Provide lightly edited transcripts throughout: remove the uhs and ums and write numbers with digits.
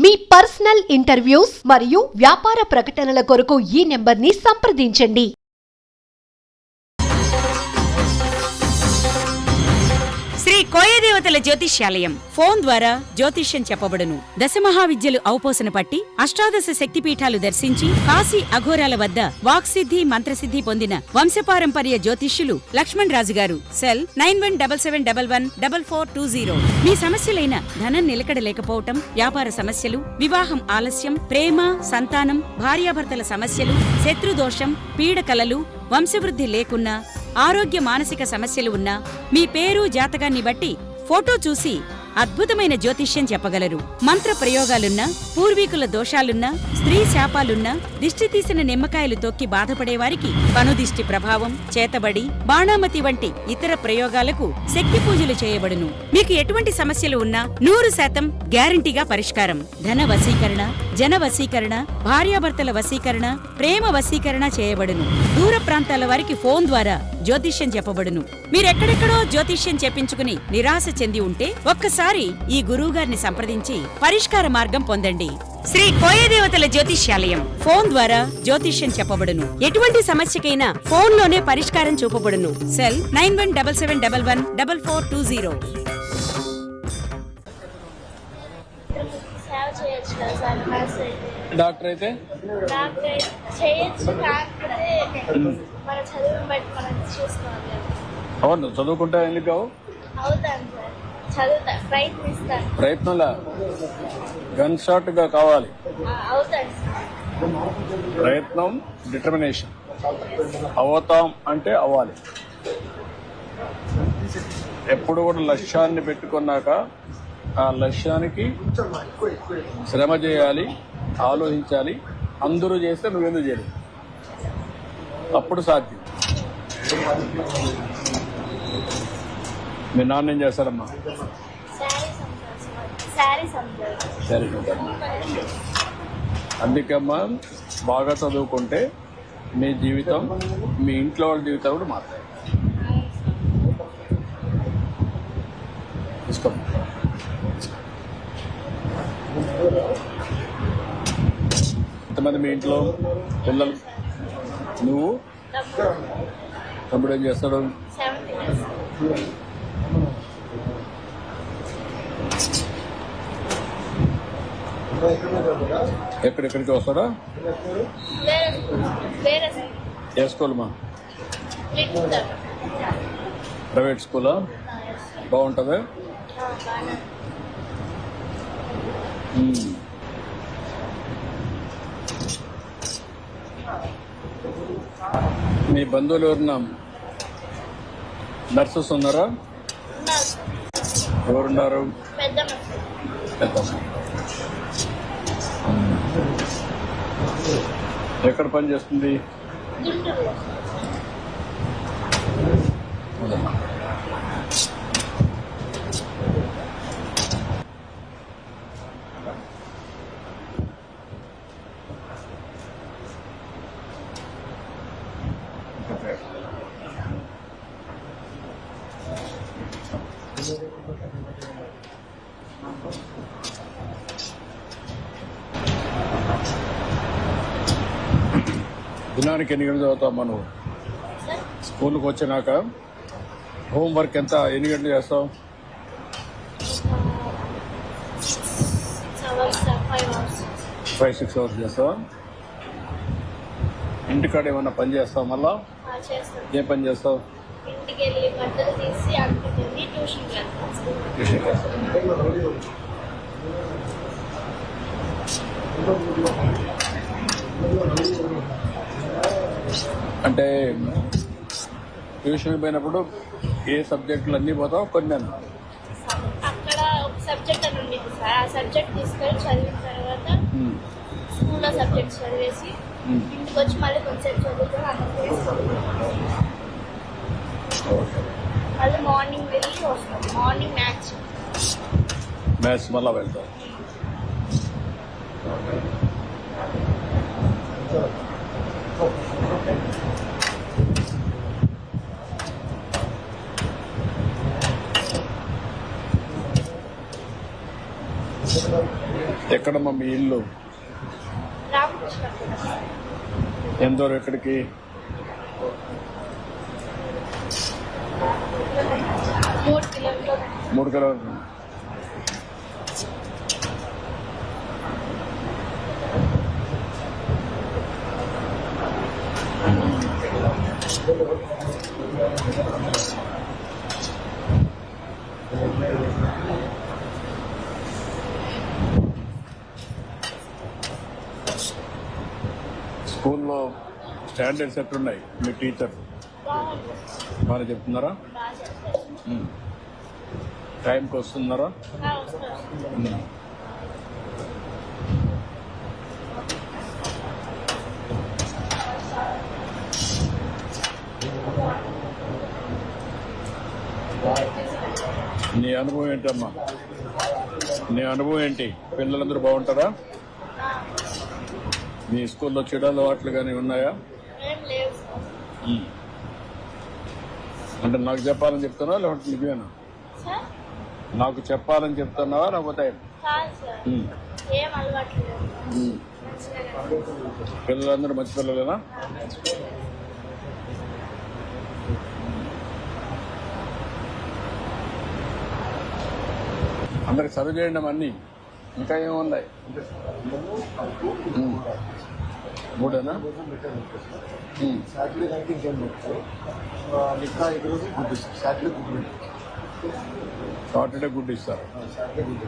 మీ personal interviews మరియు వ్యాపార ప్రకటనల కొరకు ఈ నెంబర్ని సంప్రదించండి. శ్రీ కోయదేవతల జ్యోతిష్యాలయం. ఫోన్ ద్వారా జ్యోతిష్యం చెప్పబడును. దశమహావిద్యలు ఔపోసన పట్టి అష్టాదశ శక్తిపీఠాలు దర్శించి కాశీ అఘోరాల వద్ద వాక్సిద్ధి మంత్రసిద్ధి పొందిన వంశపారంపర్య జ్యోతిష్యులు లక్ష్మణ్ రాజు గారు. సెల్ 9177114420. మీ సమస్యలైన ధనం నిలకడ లేకపోవటం, వ్యాపార సమస్యలు, వివాహం ఆలస్యం, ప్రేమ, సంతానం, భార్యాభర్తల సమస్యలు, శత్రుదోషం, పీడకలలు, వంశవృద్ధి లేకున్నా, ఆరోగ్య మానసిక సమస్యలు ఉన్నా, మీ పేరు జాతకాన్ని బట్టి ఫోటో చూసి అద్భుతమైన జ్యోతిష్యం చెప్పగలరు. మంత్ర ప్రయోగాలున్నా, పూర్వీకుల దోషాలున్నా, స్త్రీ శాపాలున్నా, దిష్టి తీసిన నిమ్మకాయలు తొక్కి బాధపడేవారికి కనుదిష్టి ప్రభావం, చేతబడి, బాణామతి వంటి ఇతర ప్రయోగాలకు శక్తి పూజలు చేయబడును. మీకు ఎటువంటి సమస్యలు ఉన్నా 100% గ్యారంటీగా పరిష్కారం. ధన వశీకరణ, జన వశీకరణ, భార్యాభర్తల వశీకరణ, ప్రేమ వశీకరణ చేయబడును. దూర ప్రాంతాల వారికి ఫోన్ ద్వారా జ్యోతిష్యం చెప్పబడును. మీరెక్కడెక్కడో జ్యోతిష్యం చెప్పించుకుని నిరాశ చెంది ఉంటే ఒక్కసారి ఈ గురువుగారిని సంప్రదించి పరిష్కార మార్గం పొందండి. శ్రీ కోయదేవతల జ్యోతిష్యాలయం. ఫోన్ ద్వారా జ్యోతిష్యం చెప్పబడును. ఎటువంటి సమస్యకైనా ఫోన్ లోనే పరిష్కారం చూపబడును. సెల్ 9177114420. డాక్టర్ అయితే చేయొచ్చు, కాకపోతే మన చదువుని బట్టి మనం చూసుకోవాలి. అవును, చదువుకుంటా ఎందుకు కావు? అవుతాను సార్, చదువుతా, ప్రయత్నిస్తాను. ప్రయత్నంలా గన్ షాట్ గా కావాలి. అవుతాను సార్. ప్రయత్నం, డిటర్మినేషన్. అవుతాం అంటే అవ్వాలి. ఎప్పుడు కూడా లక్ష్యాన్ని పెట్టుకున్నాక ఆ లక్ష్యానికి శ్రమ చేయాలి, ఆలోచించాలి. అందరూ చేస్తే నువ్వెందుకు చేయలేదు? అప్పుడు సాధ్యం. మీ నాన్న ఏం చేస్తారమ్మా? సరే, అందుకమ్మా బాగా చదువుకుంటే మీ జీవితం, మీ ఇంట్లో వాళ్ళ జీవితం కూడా మారుతాయి. తీసుకోండి. ఎంతమంది మీ ఇంట్లో పిల్లలు? నువ్వు? తమ్ముడు ఏం చేస్తాడు? ఎక్కడెక్కడికి వస్తాడా? ఏ స్కూల్ మా? ప్రైవేట్ స్కూలా? బాగుంటుందా? మీ బంధువులు ఎవరున్నా నర్సెస్ ఉన్నారా? ఎవరున్నారు? ఎక్కడ పని చేస్తుంది? దినానికి ఎన్ని గంటలు చదువుతావు మనం? స్కూల్కి వచ్చినాక హోంవర్క్ ఎంత, ఎన్ని గంటలు చేస్తావు? 5-6 అవర్స్ చేస్తావా? ఇంటికాడ ఏమన్నా పని చేస్తావు? మళ్ళా ఏ పని చేస్తావు? ట్యూషన్ అంటే ట్యూషన్ పోయినప్పుడు ఏ సబ్జెక్టులు అన్నీ పోతావు? కొన్ని అక్కడ ఒక సబ్జెక్ట్ అని ఉండేది సార్, ఆ సబ్జెక్ట్ తీసుకొని చదివిన తర్వాత స్కూల్లో సబ్జెక్ట్ చదివేసి ఇంటికి వచ్చి మళ్ళీ కొంచెం చదువుకొని అన్నం మళ్ళీ మార్నింగ్ వెళ్ళి వస్తాం. మార్నింగ్ మ్యాథ్స్ మళ్ళీ వెళ్తాం. ఎక్కడమ్మా మీ ఇల్లు? రామకృష్ణపురం సార్. ఎంత దూరం ఎక్కడికి? 3 కిలోమీటర్లు. 3 కిలోమీటర్లు. స్కూల్లో స్టాండర్డ్స్ ఎట్లున్నాయి? మీ టీచర్ బాగుంది. బాగా చెప్తున్నారా? బాగా చేస్తారు. టైంకి వస్తున్నారా? వస్తారు. నీ అనుభవం ఏంటమ్మా? నీ అనుభవం ఏంటి? పిల్లలందరూ బాగుంటారా? మీ స్కూల్లో చెడు అలవాట్లు కానీ ఉన్నాయా? ఏం లేవు సార్. అంటే నాకు చెప్పాలని చెప్తున్నావా లేకపోతే నిజమేనా? సార్ నాకు చెప్పాలని చెప్తున్నావా లేకపోతే? కాదు సార్, ఏం అలవాట్లు లేవు. మంచిగా పిల్లలందరూ మంచి పిల్లలేనా? అందరికి చదువు చేయండి అన్నీ. ఇంకా ఏమున్నాయి? 3 సాటర్డే దానికి ఇంకేం పెడతారు. ఇంకా ఈ రోజు గుడ్ ఇస్తారు. సాటర్డే గుడ్ పెడతారు. సాటర్డే గుడ్ ఇస్తారు. సాటర్డే గుడ్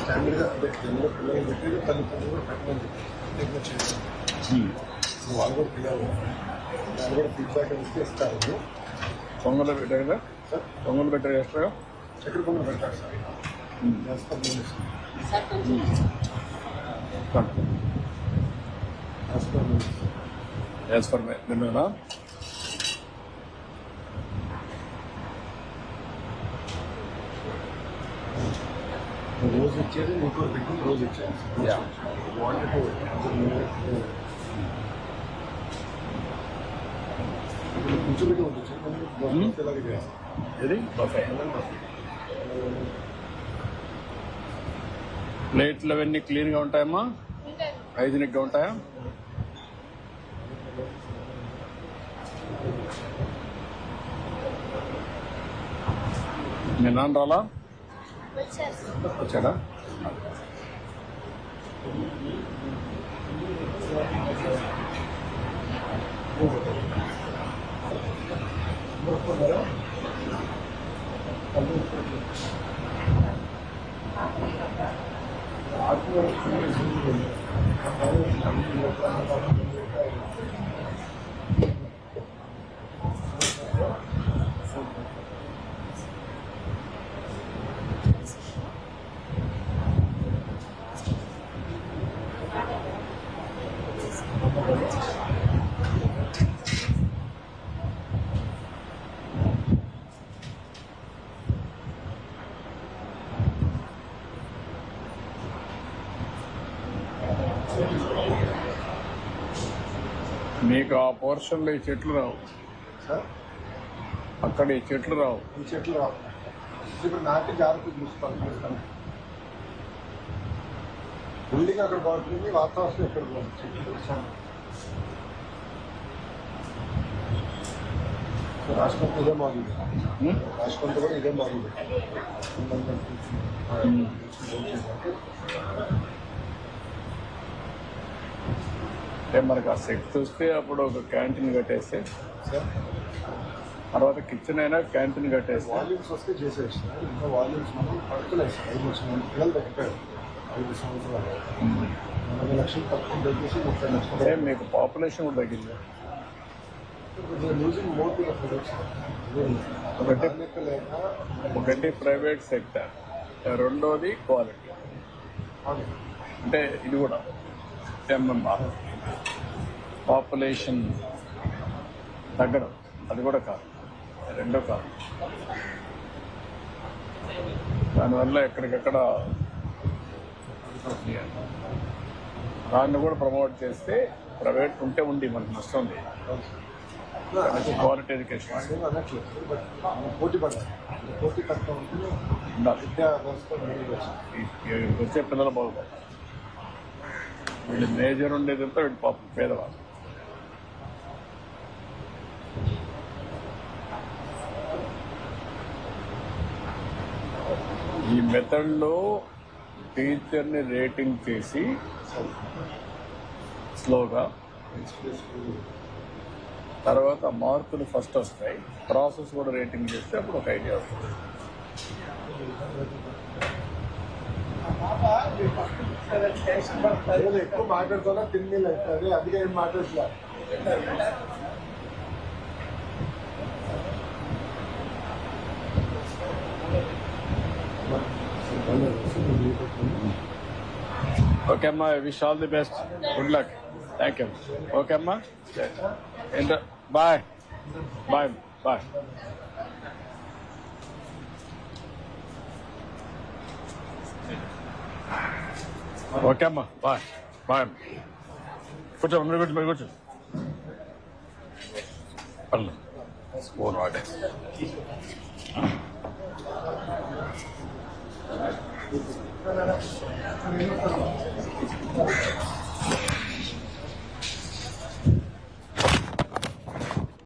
స్టాండర్డ్గా అదే పిల్లలు పెట్టి తల్లిదండ్రులు కూడా పెట్టమని చెప్పి వాళ్ళు కూడా పిల్లలు వాళ్ళు కూడా ఫీడ్బ్యాక్ ఇస్తే ఇస్తారు. పొంగలు పెట్టారు కదా? పొంగలు పెట్టారు ఎక్స్ట్రా చక్కెర పొంగలు పెట్టారు సార్. యాజ్ ఫర్ నిన్న రోజు ఇచ్చేది మీకు పెట్టి రోజు ఇచ్చేది. కూర్చోబెట్టి ఉంటుంది. ఇలాగే చేస్తాం. ఇది బఫే. ప్లేట్లు అవన్నీ క్లీన్గా ఉంటాయమ్మా? ఉంటాయి. హైజీనిక్గా ఉంటాయా? మీ నాన్న రాలా? వచ్చారు సార్. వచ్చాడా? మీకు ఆ పోర్షన్లో ఈ చెట్లు రావు సార్. అక్కడ ఈ చెట్లు రావు. ఈ చెట్లు రావు. ఇప్పుడు నాటి జాగ్రత్త చూస్తాను. బిల్డింగ్ అక్కడ బాగుంటుంది, వాతావరణం ఎక్కడ బాగుంటుంది. రాష్ట్రంతో ఇదే బాగుంది. రాష్ట్రంతో కూడా ఇదే బాగుంది. అంటే మనకు ఆ శక్తి వస్తే అప్పుడు ఒక క్యాంటీన్ కట్టేస్తే, తర్వాత కిచెన్ అయినా క్యాంటీన్ కట్టేస్తే. వాల్యూమ్స్ వస్తే చేసేసి ఇంకా వాల్యూమ్స్ మనం పడుతున్నాయి సార్. 5 లక్షల పిల్లలు తగ్గిపోయారు 5 సంవత్సరాలు. 40 లక్షలు తక్కువ తగ్గేసి 30 లక్షలు. అంటే మీకు పాపులేషన్ కూడా తగ్గింది. Losing more to the products. ఒకటి ప్రైవేట్ సెక్టర్, రెండోది క్వాలిటీ. అంటే ఇది కూడా ఎంఎంఆర్ పాపులేషన్ తగ్గడం, అది కూడా కాదు, రెండో కాదు. దానివల్ల ఎక్కడికెక్కడ దాన్ని కూడా ప్రమోట్ చేస్తే ప్రైవేట్ ఉంటే ఉంది మనకు నష్టం లేదు. క్వాలిటీ ఎడ్యుకేషన్ వాడేమో అనట్లేదు బట్ పోటీ పడాలి పోటీ తక్కువ ఉంటే ఉండాలి. విద్యా వ్యవస్థ మెరుగు వస్తుంది. వచ్చే పిల్లలు బాగుపడతారు. వీళ్ళు మేజర్ ఉండేదంతా వీళ్ళు పాపం పేదవాళ్ళు. ఈ మెథడ్లో టీచర్ని రేటింగ్ చేసి స్లోగా తర్వాత మార్కులు ఫస్ట్ వస్తాయి, ప్రాసెస్ కూడా రేటింగ్ చేస్తే అప్పుడు ఒక ఐడియా వస్తుంది. ఏదో ఎక్కువ మాట్లాడుతున్నా తిండి అవుతుంది అదిగా ఏం మాట్లాడట్లా. ఓకే అమ్మా, wish all the best, good luck, thank you. Okay అమ్మా, బాయ్ బాయ్ బాయ్. ఓకే అమ్మా, బాయ్ బాయ్. కూర్చో, మీరు కూర్చో, మీరు కూర్చో. పర్లేదు, ఫోన్ వాడే.